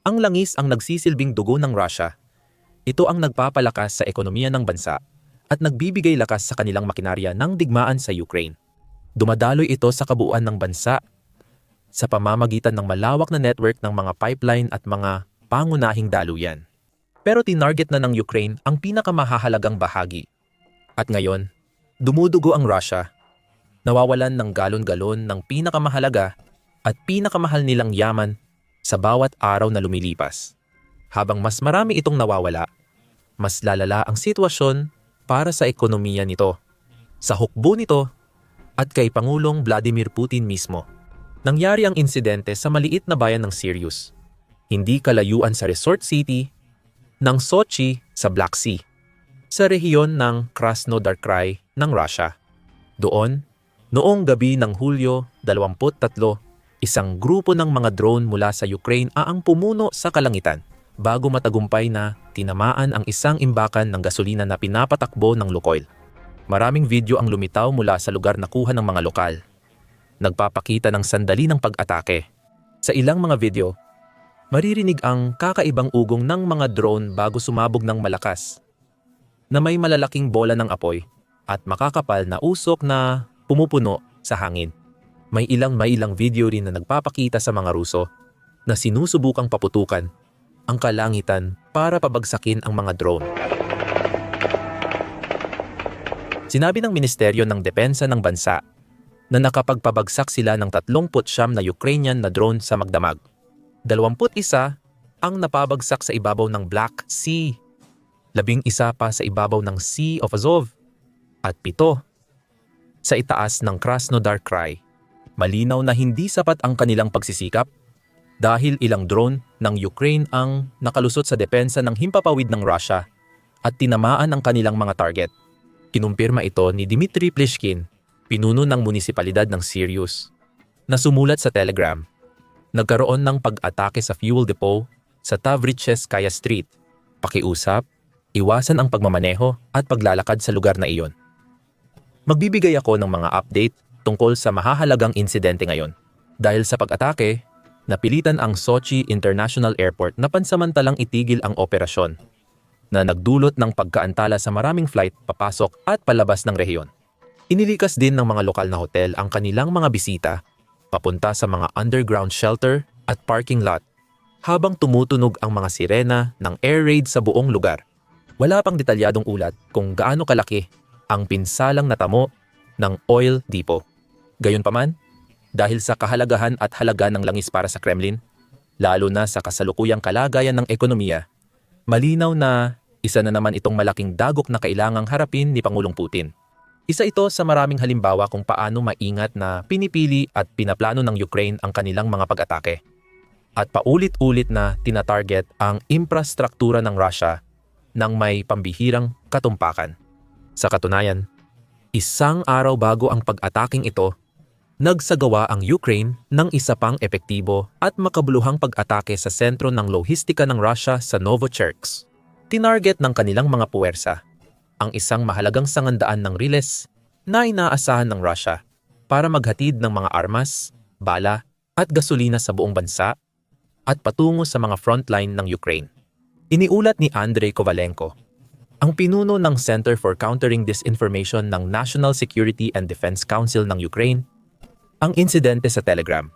Ang langis ang nagsisilbing dugo ng Russia. Ito ang nagpapalakas sa ekonomiya ng bansa at nagbibigay lakas sa kanilang makinarya ng digmaan sa Ukraine. Dumadaloy ito sa kabuuan ng bansa sa pamamagitan ng malawak na network ng mga pipeline at mga pangunahing daluyan. Pero tinarget na ng Ukraine ang pinakamahahalagang bahagi. At ngayon, dumudugo ang Russia. Nawawalan ng galon-galon ng pinakamahalaga at pinakamahal nilang yaman sa bawat araw na lumilipas. Habang mas marami itong nawawala, mas lalala ang sitwasyon para sa ekonomiya nito, sa hukbo nito, at kay Pangulong Vladimir Putin mismo. Nangyari ang insidente sa maliit na bayan ng Sirius, hindi kalayuan sa resort city ng Sochi sa Black Sea, sa rehiyon ng Krasnodar-Krai ng Russia. Doon, noong gabi ng Hulyo 23, isang grupo ng mga drone mula sa Ukraine ang pumuno sa kalangitan bago matagumpay na tinamaan ang isang imbakan ng gasolina na pinapatakbo ng Lukoil. Maraming video ang lumitaw mula sa lugar na kuha ng mga lokal. Nagpapakita ng sandali ng pag-atake. Sa ilang mga video, maririnig ang kakaibang ugong ng mga drone bago sumabog ng malakas, na may malalaking bola ng apoy at makakapal na usok na pumupuno sa hangin. May ilang video rin na nagpapakita sa mga Ruso na sinusubukang paputukan ang kalangitan para pabagsakin ang mga drone. Sinabi ng Ministeryo ng Depensa ng bansa na nakapagpabagsak sila ng 39 na Ukrainian na drone sa magdamag. 21 ang napabagsak sa ibabaw ng Black Sea, 11 pa sa ibabaw ng Sea of Azov, at 7 sa itaas ng Krasnodar-Krai. Malinaw na hindi sapat ang kanilang pagsisikap dahil ilang drone ng Ukraine ang nakalusot sa depensa ng himpapawid ng Russia at tinamaan ang kanilang mga target. Kinumpirma ito ni Dmitry Plishkin, pinuno ng munisipalidad ng Sirius, na sumulat sa Telegram. Nagkaroon ng pag-atake sa fuel depot sa Tavricheskaya Street. Pakiusap, iwasan ang pagmamaneho at paglalakad sa lugar na iyon. Magbibigay ako ng mga update tungkol sa mahahalagang insidente ngayon. Dahil sa pag-atake, napilitan ang Sochi International Airport na pansamantalang itigil ang operasyon, na nagdulot ng pagkaantala sa maraming flight papasok at palabas ng rehiyon. Inilikas din ng mga lokal na hotel ang kanilang mga bisita papunta sa mga underground shelter at parking lot habang tumutunog ang mga sirena ng air raid sa buong lugar. Wala pang detalyadong ulat kung gaano kalaki ang pinsalang natamo ng oil depot. Gayunpaman, dahil sa kahalagahan at halaga ng langis para sa Kremlin, lalo na sa kasalukuyang kalagayan ng ekonomiya, malinaw na isa na naman itong malaking dagok na kailangang harapin ni Pangulong Putin. Isa ito sa maraming halimbawa kung paano maingat na pinipili at pinaplano ng Ukraine ang kanilang mga pag-atake. At paulit-ulit na tinatarget ang infrastruktura ng Russia ng may pambihirang katumpakan. Sa katunayan, isang araw bago ang pag-ataking ito, nagsagawa ang Ukraine ng isa pang epektibo at makabuluhang pag-atake sa sentro ng lohistika ng Russia sa Novocherkassk. Tinarget ng kanilang mga puwersa ang isang mahalagang sangandaan ng riles na inaasahan ng Russia para maghatid ng mga armas, bala at gasolina sa buong bansa at patungo sa mga frontline ng Ukraine. Iniulat ni Andrei Kovalenko, ang pinuno ng Center for Countering Disinformation ng National Security and Defense Council ng Ukraine, ang insidente sa Telegram.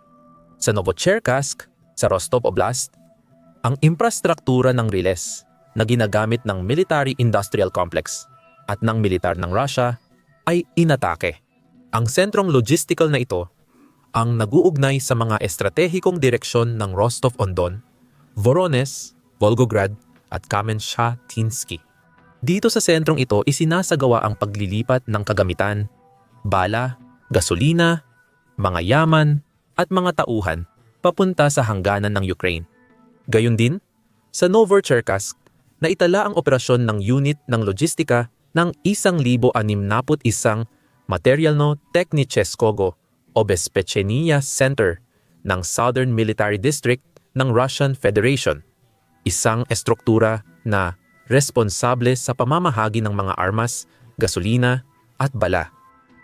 Sa Novocherkassk, sa Rostov Oblast, ang infrastruktura ng riles na ginagamit ng military-industrial complex at ng militar ng Russia ay inatake. Ang sentrong logistical na ito ang naguugnay sa mga estratehikong direksyon ng Rostov-on-Don, Voronezh, Volgograd at Kamensha-Tinsky. Dito sa sentrong ito isinasagawa ang paglilipat ng kagamitan, bala, gasolina, mga yaman at mga tauhan papunta sa hangganan ng Ukraine. Gayon din, sa Novocherkassk, naitala ang operasyon ng unit ng logistika ng 1,061 Materialno-Technicheskogo o Bezpechenia Center ng Southern Military District ng Russian Federation, isang estruktura na responsable sa pamamahagi ng mga armas, gasolina at bala.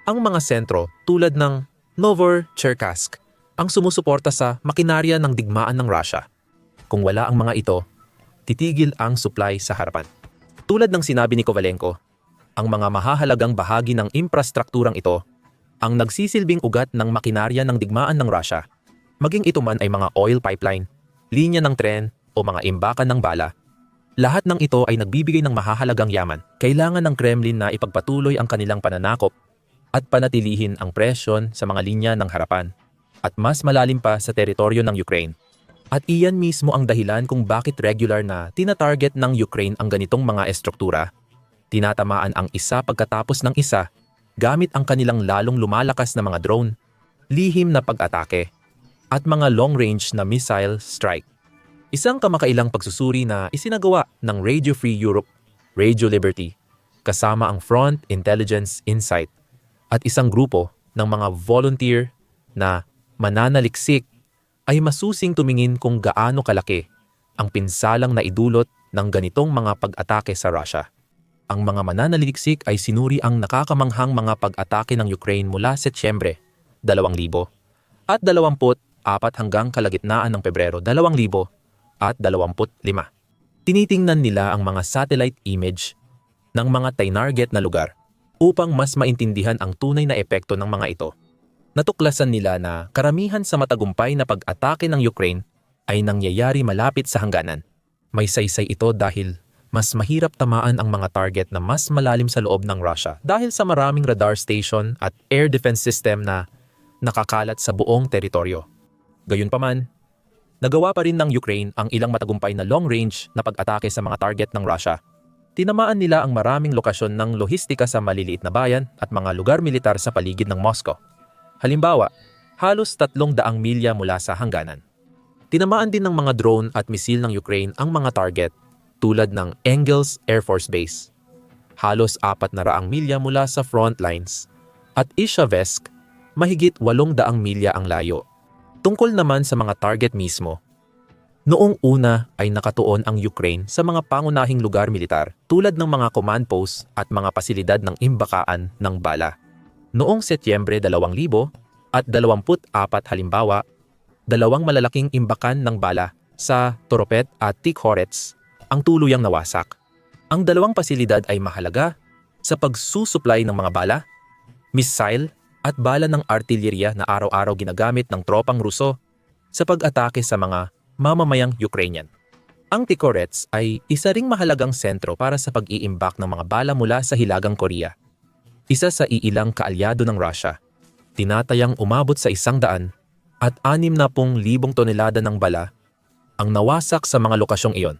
Ang mga sentro tulad ng Novocherkassk ang sumusuporta sa makinarya ng digmaan ng Russia. Kung wala ang mga ito, titigil ang supply sa harapan. Tulad ng sinabi ni Kovalenko, ang mga mahahalagang bahagi ng infrastrukturang ito ang nagsisilbing ugat ng makinarya ng digmaan ng Russia, maging ito man ay mga oil pipeline, linya ng tren o mga imbakan ng bala. Lahat ng ito ay nagbibigay ng mahahalagang yaman. Kailangan ng Kremlin na ipagpatuloy ang kanilang pananakop at panatilihin ang presyon sa mga linya ng harapan at mas malalim pa sa teritoryo ng Ukraine. At iyan mismo ang dahilan kung bakit regular na tina-target ng Ukraine ang ganitong mga estruktura. Tinatamaan ang isa pagkatapos ng isa gamit ang kanilang lalong lumalakas na mga drone, lihim na pag-atake, at mga long-range na missile strike. Isang kamakailang pagsusuri na isinagawa ng Radio Free Europe, Radio Liberty, kasama ang Front Intelligence Insight at isang grupo ng mga volunteer na mananaliksik ay masusing tumingin kung gaano kalaki ang pinsalang naidulot ng ganitong mga pag-atake sa Russia. Ang mga mananaliksik ay sinuri ang nakakamanghang mga pag-atake ng Ukraine mula Setyembre 2000 at 24 hanggang kalagitnaan ng Pebrero 2025. Tinitingnan nila ang mga satellite image ng mga tinarget na lugar upang mas maintindihan ang tunay na epekto ng mga ito. Natuklasan nila na karamihan sa matagumpay na pag-atake ng Ukraine ay nangyayari malapit sa hangganan. May saysay ito dahil mas mahirap tamaan ang mga target na mas malalim sa loob ng Russia dahil sa maraming radar station at air defense system na nakakalat sa buong teritoryo. Gayunpaman, nagawa pa rin ng Ukraine ang ilang matagumpay na long-range na pag-atake sa mga target ng Russia. Tinamaan nila ang maraming lokasyon ng lohistika sa maliliit na bayan at mga lugar militar sa paligid ng Moscow. Halimbawa, halos 300 milya mula sa hangganan. Tinamaan din ng mga drone at misil ng Ukraine ang mga target tulad ng Engels Air Force Base, halos 400 milya mula sa front lines, at Izhevsk, mahigit 800 milya ang layo. Tungkol naman sa mga target mismo, noong una ay nakatuon ang Ukraine sa mga pangunahing lugar militar tulad ng mga command posts at mga pasilidad ng imbakaan ng bala. Noong Setyembre 2000 at 24 halimbawa, 2 malalaking imbakan ng bala sa Toropet at Tikhorets ang tuluyang nawasak. Ang 2 pasilidad ay mahalaga sa pagsusupply ng mga bala, missile at bala ng artillerya na araw-araw ginagamit ng tropang Ruso sa pag-atake sa mga mamamayang Ukrainian. Ang Tikhorets ay isa ring mahalagang sentro para sa pag-iimbak ng mga bala mula sa Hilagang Korea. Isa sa iilang kaalyado ng Russia, tinatayang umabot sa 100 at 60,000 tonelada ng bala ang nawasak sa mga lokasyong iyon,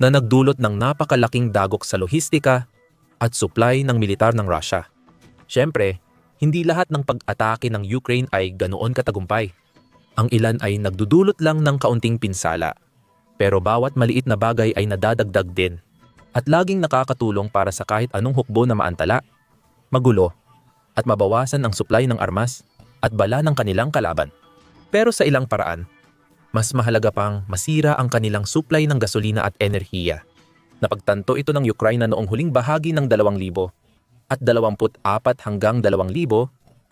na nagdulot ng napakalaking dagok sa lohistika at supply ng militar ng Russia. Siyempre, hindi lahat ng pag-atake ng Ukraine ay ganoon katagumpay. Ang ilan ay nagdudulot lang ng kaunting pinsala, pero bawat maliit na bagay ay nadadagdag din at laging nakakatulong para sa kahit anong hukbo na maantala, magulo, at mabawasan ang supply ng armas at bala ng kanilang kalaban. Pero sa ilang paraan, mas mahalaga pang masira ang kanilang supply ng gasolina at enerhiya. Napagtanto ito ng Ukraine noong huling bahagi ng 2000 at 24 hanggang 2025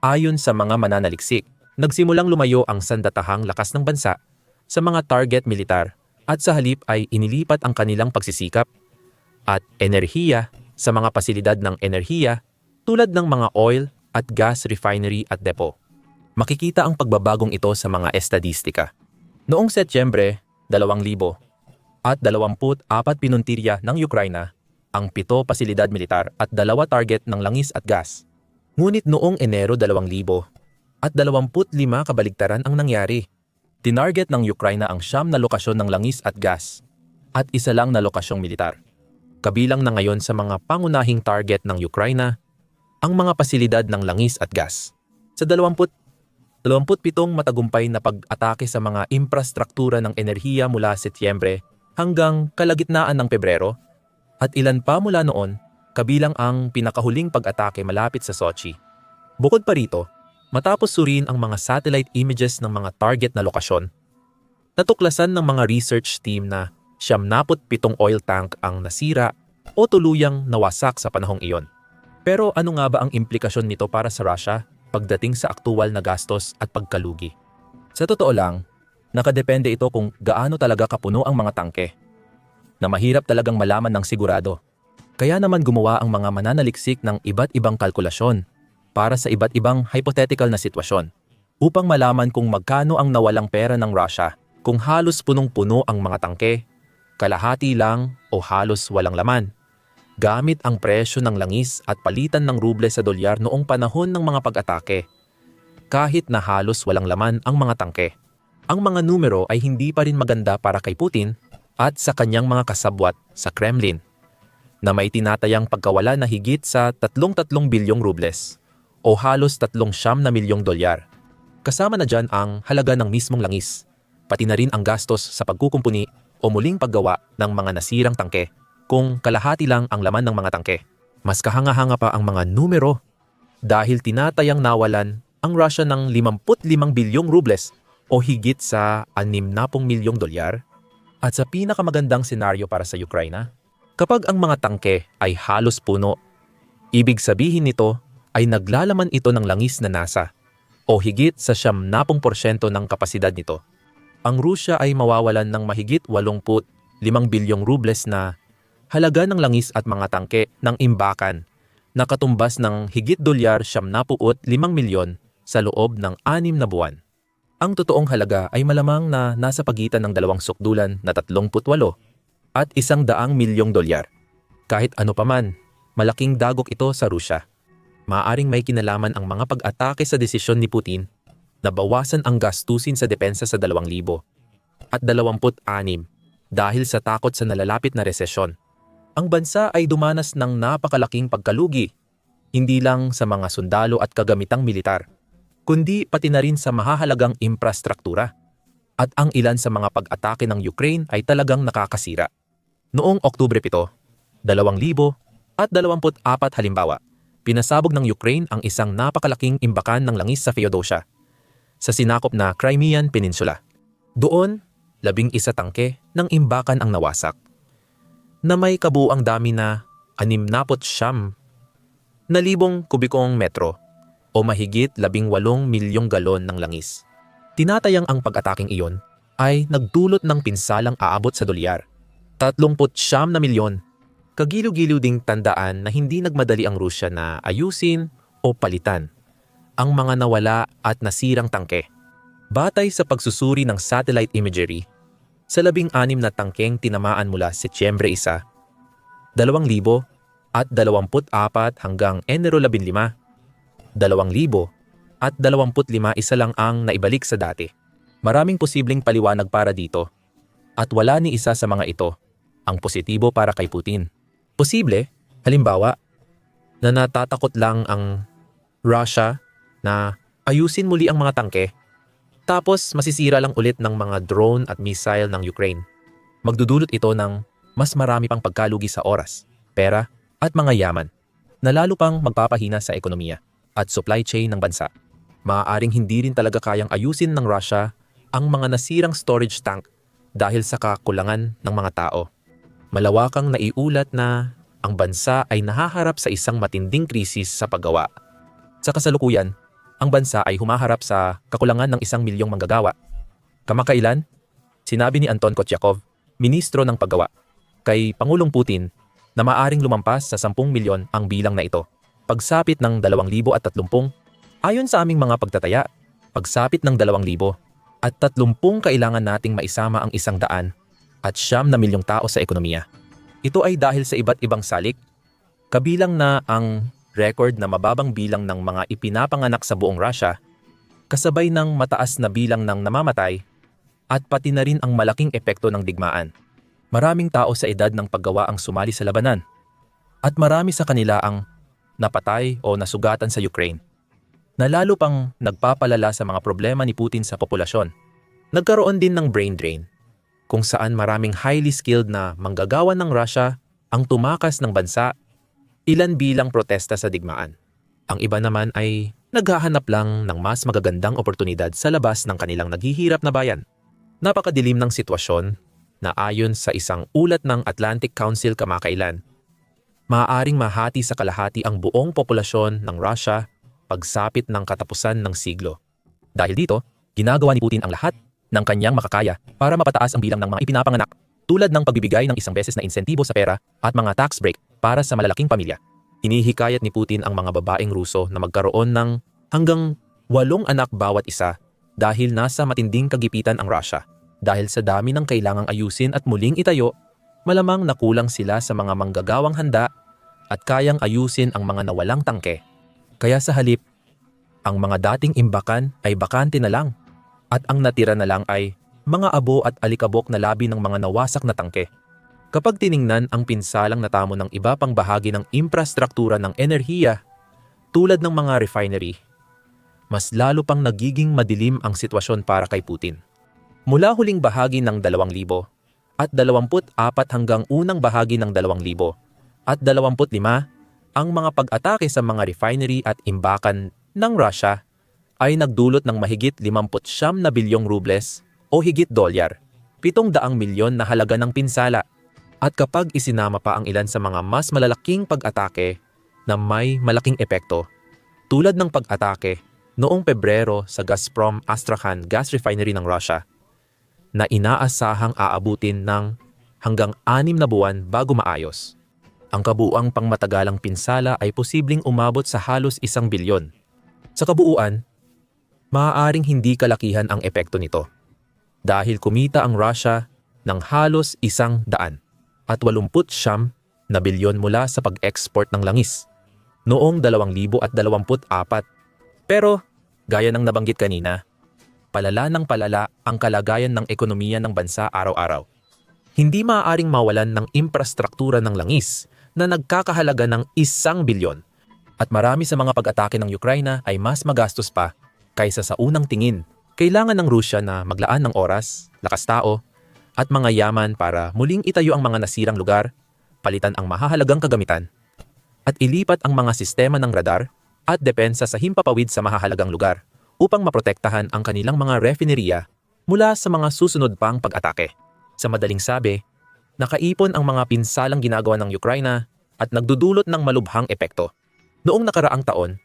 ayon sa mga mananaliksik. Nagsimulang lumayo ang sandatahang lakas ng bansa sa mga target militar at sa halip ay inilipat ang kanilang pagsisikap at enerhiya sa mga pasilidad ng enerhiya tulad ng mga oil at gas refinery at depo. Makikita ang pagbabagong ito sa mga estadistika. Noong Setyembre 2000 at 24 pinuntirya ng Ukraine ang 7 pasilidad militar at 2 target ng langis at gas. Ngunit noong Enero 2000 at 25 kabaligtaran ang nangyari. Tinarget ng Ukraine ang 9 na lokasyon ng langis at gas at 1 lang na lokasyong militar. Kabilang na ngayon sa mga pangunahing target ng Ukraine ang mga pasilidad ng langis at gas. Sa 27 matagumpay na pag-atake sa mga infrastruktura ng enerhiya mula Setyembre hanggang kalagitnaan ng Pebrero at ilan pa mula noon, kabilang ang pinakahuling pag-atake malapit sa Sochi. Bukod pa rito, matapos suriin ang mga satellite images ng mga target na lokasyon, natuklasan ng mga research team na 97 oil tank ang nasira o tuluyang nawasak sa panahong iyon. Pero ano nga ba ang implikasyon nito para sa Russia pagdating sa aktuwal na gastos at pagkalugi? Sa totoo lang, Nakadepende ito kung gaano talaga kapuno ang mga tangke, na mahirap talagang malaman ng sigurado. Kaya naman gumawa ang mga mananaliksik ng iba't ibang kalkulasyon para sa iba't ibang hypothetical na sitwasyon upang malaman kung magkano ang nawalang pera ng Russia kung halos punong-puno ang mga tangke, kalahati lang o halos walang laman, gamit ang presyo ng langis at palitan ng ruble sa dolyar noong panahon ng mga pag-atake, kahit na halos walang laman ang mga tangke. Ang mga numero ay hindi pa rin maganda para kay Putin at sa kanyang mga kasabwat sa Kremlin, na may tinatayang pagkawala na higit sa 33 bilyong rubles o halos 39 milyong dolyar. Kasama na dyan ang halaga ng mismong langis, pati na rin ang gastos sa pagkukumpuni o muling paggawa ng mga nasirang tangke kung kalahati lang ang laman ng mga tangke. Mas kahanga-hanga pa ang mga numero dahil tinatayang nawalan ang Russia ng 55 bilyong rubles o higit sa 60 milyong dolyar. At sa pinakamagandang senaryo para sa Ukraine, kapag ang mga tangke ay halos puno, ibig sabihin nito ay naglalaman ito ng langis na nasa o higit sa 70% ng kapasidad nito. Ang Rusya ay mawawalan ng mahigit 85 bilyong rubles na halaga ng langis at mga tangke ng imbakan na katumbas ng higit dolyar 75 milyon sa loob ng 6 na buwan. Ang totoong halaga ay malamang na nasa pagitan ng dalawang sukdulan na 38 at 100 milyong dolyar. Kahit ano paman, malaking dagok ito sa Rusya. Maaaring may kinalaman ang mga pag-atake sa desisyon ni Putin na bawasan ang gastusin sa depensa sa 2,000 at 26 dahil sa takot sa nalalapit na resesyon. Ang bansa ay dumanas ng napakalaking pagkalugi, hindi lang sa mga sundalo at kagamitang militar, kundi pati na rin sa mahahalagang infrastruktura. At ang ilan sa mga pag-atake ng Ukraine ay talagang nakakasira. Noong Oktubre 7, 2024 halimbawa, pinasabog ng Ukraine ang isang napakalaking imbakan ng langis sa Feodosia, sa sinakop na Crimean Peninsula. Doon, 11 tangke ng imbakan ang nawasak, na may kabuuang dami na 69,000 kubikong metro o mahigit 18 milyong galon ng langis. Tinatayang ang pag-ataking iyon ay nagdulot ng pinsalang aabot sa dolyar 39 na milyon. Kagilo-gilo ding tandaan na hindi nagmadali ang Rusya na ayusin o palitan ang mga nawala at nasirang tangke. Batay sa pagsusuri ng satellite imagery, sa 16 na tangkeng tinamaan mula Setyembre 1, 2024 hanggang Enero 15, 2025 isa lang ang naibalik sa dati. Maraming posibleng paliwanag para dito at wala ni isa sa mga ito ang positibo para kay Putin. Posible, halimbawa, na natatakot lang ang Russia na ayusin muli ang mga tangke tapos masisira lang ulit ng mga drone at missile ng Ukraine. Magdudulot ito ng mas marami pang pagkalugi sa oras, pera at mga yaman na lalo pang magpapahina sa ekonomiya at supply chain ng bansa. Maaaring hindi rin talaga kayang ayusin ng Russia ang mga nasirang storage tank dahil sa kakulangan ng mga tao. Malawakang naiulat na ang bansa ay nahaharap sa isang matinding krisis sa paggawa. Sa kasalukuyan, ang bansa ay humaharap sa kakulangan ng 1 milyong manggagawa. Kamakailan, sinabi ni Anton Kotyakov, ministro ng paggawa, kay Pangulong Putin na maaaring lumampas sa 10 milyon ang bilang na ito. Pagsapit ng 2030, ayon sa aming mga pagtataya, pagsapit ng 2,000 at 30 kailangan nating maisama ang 100 at 9 milyong tao sa ekonomiya. Ito ay dahil sa iba't ibang salik, kabilang na ang record na mababang bilang ng mga ipinapanganak sa buong Russia, kasabay ng mataas na bilang ng namamatay, at pati na rin ang malaking epekto ng digmaan. Maraming tao sa edad ng paggawa ang sumali sa labanan, at marami sa kanila ang napatay o nasugatan sa Ukraine, na lalo pang nagpapalala sa mga problema ni Putin sa populasyon. Nagkaroon din ng brain drain, kung saan maraming highly skilled na manggagawa ng Russia ang tumakas ng bansa, ilan bilang protesta sa digmaan. Ang iba naman ay naghahanap lang ng mas magagandang oportunidad sa labas ng kanilang naghihirap na bayan. Napakadilim ng sitwasyon na ayon sa isang ulat ng Atlantic Council kamakailan, maaaring mahati sa kalahati ang buong populasyon ng Russia pagsapit ng katapusan ng siglo. Dahil dito, ginagawa ni Putin ang lahat ng kanyang makakaya para mapataas ang bilang ng mga ipinapanganak, tulad ng pagbibigay ng isang beses na insentibo sa pera at mga tax break para sa malalaking pamilya. Hinihikayat ni Putin ang mga babaeng Ruso na magkaroon ng hanggang 8 anak bawat isa dahil nasa matinding kagipitan ang Russia. Dahil sa dami ng kailangang ayusin at muling itayo, malamang nakulang sila sa mga manggagawang handa at kayang ayusin ang mga nawalang tangke. Kaya sa halip, ang mga dating imbakan ay bakante na lang at ang natira na lang ay mga abo at alikabok na labi ng mga nawasak na tangke. Kapag tiningnan ang pinsalang natamo ng iba pang bahagi ng infrastruktura ng enerhiya tulad ng mga refinery, mas lalo pang nagiging madilim ang sitwasyon para kay Putin. Mula huling bahagi ng 2000 at 24 hanggang unang bahagi ng 2000 at 25, ang mga pag-atake sa mga refinery at imbakan ng Russia ay nagdulot ng mahigit 59 na bilyong rubles o higit dolyar, 700 milyon na halaga ng pinsala. At kapag isinama pa ang ilan sa mga mas malalaking pag-atake na may malaking epekto, tulad ng pag-atake noong Pebrero sa Gazprom Astrakhan Gas Refinery ng Russia, na inaasahang aabutin ng hanggang 6 na buwan bago maayos, ang kabuuang pangmatagalang pinsala ay posibleng umabot sa halos 1 bilyon. Sa kabuuan, maaaring hindi kalakihan ang epekto nito dahil kumita ang Russia ng halos 100 at 89 na bilyon mula sa pag-export ng langis noong 2024. Pero, gaya ng nabanggit kanina, palala ng palala ang kalagayan ng ekonomiya ng bansa araw-araw. Hindi maaaring mawalan ng infrastruktura ng langis na nagkakahalaga ng 1 bilyon at marami sa mga pag-atake ng Ukraine ay mas magastos pa kaysa sa unang tingin. Kailangan ng Rusya na maglaan ng oras, lakas tao, at mga yaman para muling itayo ang mga nasirang lugar, palitan ang mahahalagang kagamitan, at ilipat ang mga sistema ng radar at depensa sa himpapawid sa mahahalagang lugar upang maprotektahan ang kanilang mga refineria mula sa mga susunod pang pag-atake. Sa madaling sabi, nakaipon ang mga pinsalang ginagawa ng Ukraine at nagdudulot ng malubhang epekto. Noong nakaraang taon,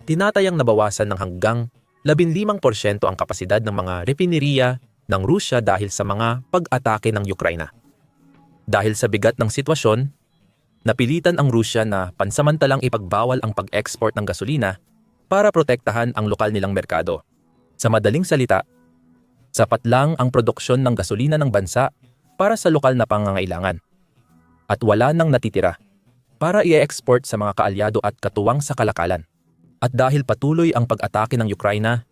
tinatayang nabawasan ng hanggang 15% ang kapasidad ng mga refineria ng Rusya dahil sa mga pag-atake ng Ukraine. Dahil sa bigat ng sitwasyon, napilitan ang Rusya na pansamantalang ipagbawal ang pag-export ng gasolina para protektahan ang lokal nilang merkado. Sa madaling salita, sapat lang ang produksyon ng gasolina ng bansa para sa lokal na pangangailangan at wala nang natitira para i-export sa mga kaalyado at katuwang sa kalakalan. At dahil patuloy ang pag-atake ng Ukraine,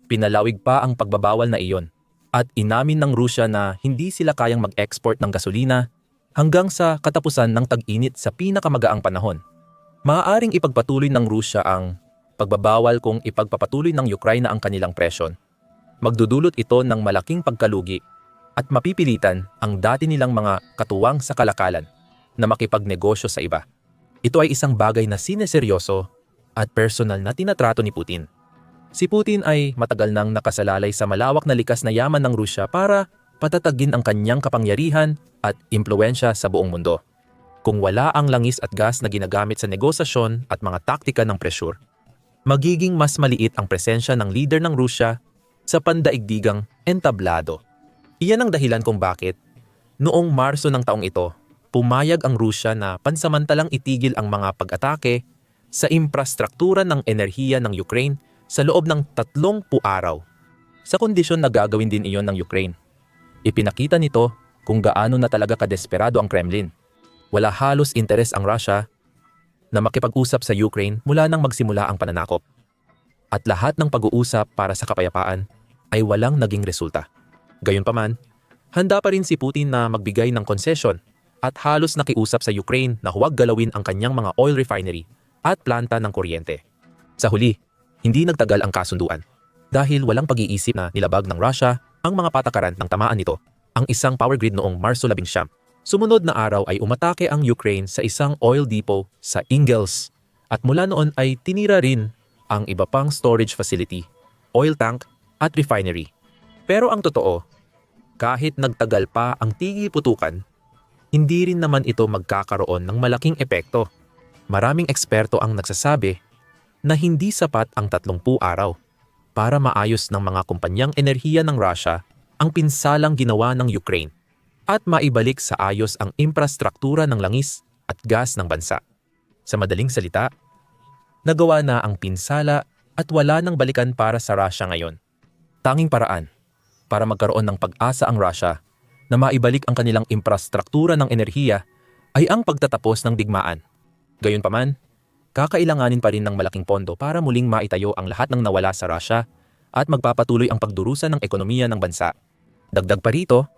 pinalawig pa ang pagbabawal na iyon at inamin ng Rusya na hindi sila kayang mag-export ng gasolina hanggang sa katapusan ng tag-init sa pinakamagaang panahon. Maaaring ipagpatuloy ng Rusya ang pagbabawal kung ipagpapatuloy ng Ukraine ang kanilang presyon. Magdudulot ito ng malaking pagkalugi at mapipilitan ang dati nilang mga katuwang sa kalakalan na makipagnegosyo sa iba. Ito ay isang bagay na sineseryoso at personal na tinatrato ni Putin. Si Putin ay matagal nang nakasalalay sa malawak na likas na yaman ng Rusya para patatagin ang kanyang kapangyarihan at impluwensya sa buong mundo. Kung wala ang langis at gas na ginagamit sa negosasyon at mga taktika ng presyur, magiging mas maliit ang presensya ng leader ng Rusya sa pandaigdigang entablado. Iyan ang dahilan kung bakit, noong Marso ng taong ito, pumayag ang Rusya na pansamantalang itigil ang mga pag-atake sa infrastruktura ng enerhiya ng Ukraine sa loob ng 30 araw. Sa kondisyon na gagawin din iyon ng Ukraine. Ipinakita nito kung gaano na talaga kadesperado ang Kremlin. Wala halos interes ang Russia na makipag-usap sa Ukraine mula nang magsimula ang pananakop. At lahat ng pag-uusap para sa kapayapaan ay walang naging resulta. Gayunpaman, handa pa rin si Putin na magbigay ng konsesyon at halos nakiusap sa Ukraine na huwag galawin ang kanyang mga oil refinery at planta ng kuryente. Sa huli, hindi nagtagal ang kasunduan dahil walang pag-iisip na nilabag ng Russia ang mga patakaran ng tamaan nito ang isang power grid noong Marso 19. Sumunod na araw ay umatake ang Ukraine sa isang oil depot sa Ingels at mula noon ay tinira rin ang iba pang storage facility, oil tank at refinery. Pero ang totoo, kahit nagtagal pa ang tigil-putukan, hindi rin naman ito magkakaroon ng malaking epekto. Maraming eksperto ang nagsasabi na hindi sapat ang 30 araw para maayos ng mga kumpanyang enerhiya ng Russia ang pinsalang ginawa ng Ukraine at maibalik sa ayos ang infrastruktura ng langis at gas ng bansa. Sa madaling salita, nagawa na ang pinsala at wala nang balikan para sa Russia ngayon. Tanging paraan para magkaroon ng pag-asa ang Russia na maibalik ang kanilang infrastruktura ng enerhiya ay ang pagtatapos ng digmaan. Gayunpaman, kakailanganin pa rin ng malaking pondo para muling maitayo ang lahat ng nawala sa Russia at magpapatuloy ang pagdurusa ng ekonomiya ng bansa. Dagdag pa rito,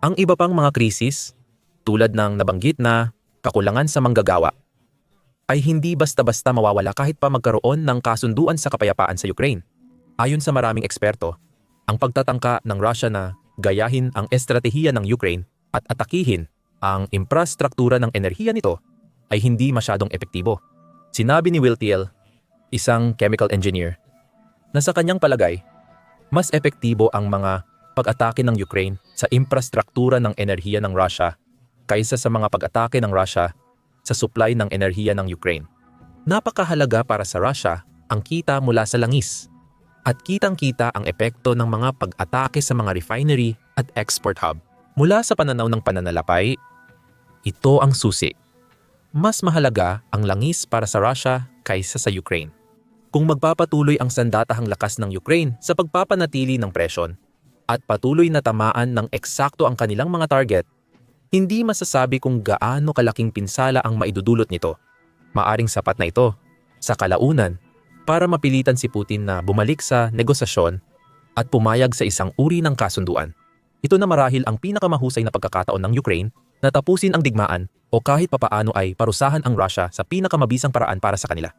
ang iba pang mga krisis, tulad ng nabanggit na kakulangan sa manggagawa, ay hindi basta-basta mawawala kahit pa magkaroon ng kasunduan sa kapayapaan sa Ukraine. Ayon sa maraming eksperto, ang pagtatangka ng Russia na gayahin ang estratehiya ng Ukraine at atakihin ang infrastruktura ng enerhiya nito ay hindi masyadong epektibo. Sinabi ni Will Thiel, isang chemical engineer, na sa kanyang palagay, mas epektibo ang mga pag-atake ng Ukraine sa infrastruktura ng enerhiya ng Russia kaysa sa mga pag-atake ng Russia sa supply ng enerhiya ng Ukraine. Napakahalaga para sa Russia ang kita mula sa langis at kitang-kita ang epekto ng mga pag-atake sa mga refinery at export hub. Mula sa pananaw ng pananalapay, ito ang susi. Mas mahalaga ang langis para sa Russia kaysa sa Ukraine. Kung magpapatuloy ang sandatahang lakas ng Ukraine sa pagpapanatili ng presyon at patuloy na tamaan ng eksakto ang kanilang mga target, hindi masasabi kung gaano kalaking pinsala ang maidudulot nito. Maaring sapat na ito sa kalaunan para mapilitan si Putin na bumalik sa negosasyon at pumayag sa isang uri ng kasunduan. Ito na marahil ang pinakamahusay na pagkakataon ng Ukraine na tapusin ang digmaan o kahit papaano ay parusahan ang Russia sa pinakamabisang paraan para sa kanila.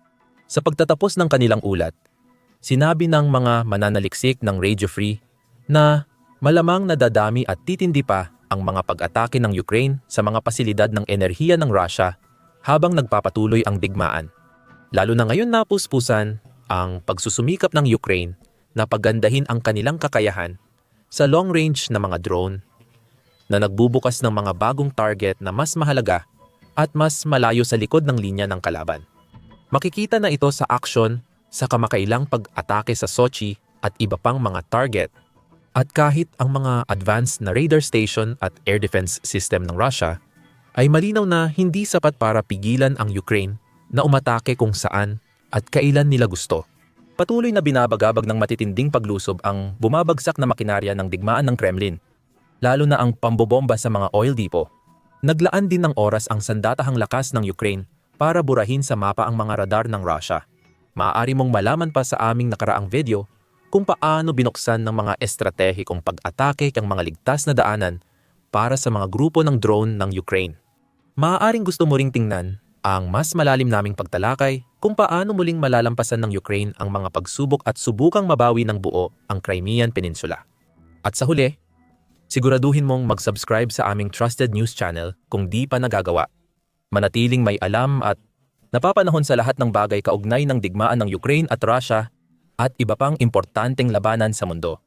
Sa pagtatapos ng kanilang ulat, sinabi ng mga mananaliksik ng Radio Free na malamang nadadami at titindi pa ang mga pag-atake ng Ukraine sa mga pasilidad ng enerhiya ng Russia habang nagpapatuloy ang digmaan. Lalo na ngayon na puspusan ang pagsusumikap ng Ukraine na pagandahin ang kanilang kakayahan sa long-range na mga drone na nagbubukas ng mga bagong target na mas mahalaga at mas malayo sa likod ng linya ng kalaban. Makikita na ito sa aksyon sa kamakailang pag-atake sa Sochi at iba pang mga target. At kahit ang mga advanced na radar station at air defense system ng Russia ay malinaw na hindi sapat para pigilan ang Ukraine na umatake kung saan at kailan nila gusto. Patuloy na binabagabag ng matitinding paglusob ang bumabagsak na makinarya ng digmaan ng Kremlin, lalo na ang pambobomba sa mga oil depot. Naglaan din ng oras ang sandatahang lakas ng Ukraine para burahin sa mapa ang mga radar ng Russia. Maaari mong malaman pa sa aming nakaraang video kung paano binuksan ng mga estratehikong pag-atake ang mga ligtas na daanan para sa mga grupo ng drone ng Ukraine. Maaaring gusto mo ring tingnan ang mas malalim naming pagtalakay kung paano muling malalampasan ng Ukraine ang mga pagsubok at subukang mabawi ng buo ang Crimean Peninsula. At sa huli, siguraduhin mong mag-subscribe sa aming trusted news channel kung di pa nagagawa. Manatiling may alam at napapanahon sa lahat ng bagay kaugnay ng digmaan ng Ukraine at Russia at iba pang importanteng labanan sa mundo.